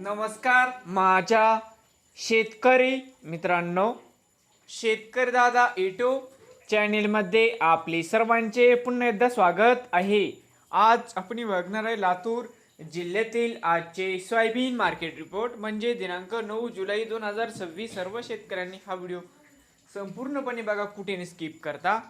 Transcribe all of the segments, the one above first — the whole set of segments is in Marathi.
नमस्कार माझ्या शेतकरी मित्रांनो, शेतकरी दादा यूट्यूब चॅनेलमध्ये आपले सर्वांचे पुन्हा एकदा स्वागत आहे। आज आपण बघणार आहे लातूर जिल्ह्यातील आजचे सोयाबीन मार्केट रिपोर्ट म्हणजे दिनांक 9 जुलै 2026। सर्व शेतकऱ्यांनी हा व्हिडिओ संपूर्णपणे बघा, कुठे स्किप करता।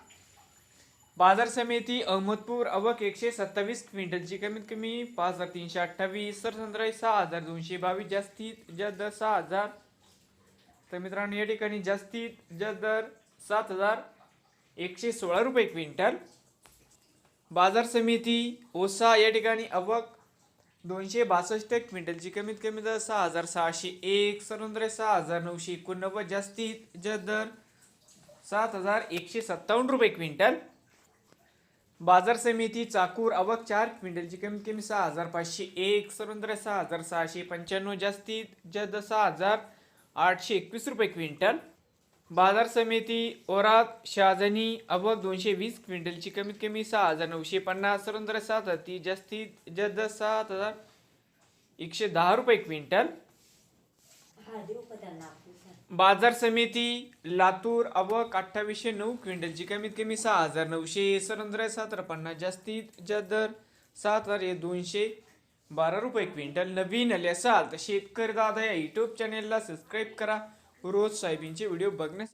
बाजार समिती अहमदपूर आवक 127 क्विंटलची कमीत कमी 5328, सरसंद्राई 6222, जास्तीत जास्त 6000। तर मित्रांनो या ठिकाणी जास्तीत जास्त दर 7116 रुपये क्विंटल। बाजार समिती ओसा या ठिकाणी आवक 262 क्विंटलची कमीत कमी दर 6601, सरसंद्राई 6989, जास्तीत जास्त दर 7157 रुपये क्विंटल। बाजार समिती चाकूर आवक 4 क्विंटलची कमीत कमी 6501, सरसंद्राई 6695, जास्तीत जास्त 6821 रुपये क्विंटल। बाजार समिती औराद शहाजनी आवक 220 क्विंटलची कमीत कमी 6950, सरसंद्राई 730, जास्तीत जास्त 7110 रुपये क्विंटल। बाजार समिती लातूर आवक 2809 क्विंटलची कमीत कमी 6900, सरसंद्राई 1750, जास्तीत जास्त दर 7212 रुपये क्विंटल। नवीन आले असाल तर शेतकरी दादा या यूट्यूब चॅनेलला सबस्क्राईब करा रोज सोयाबीनचे व्हिडिओ बघण्यासाठी।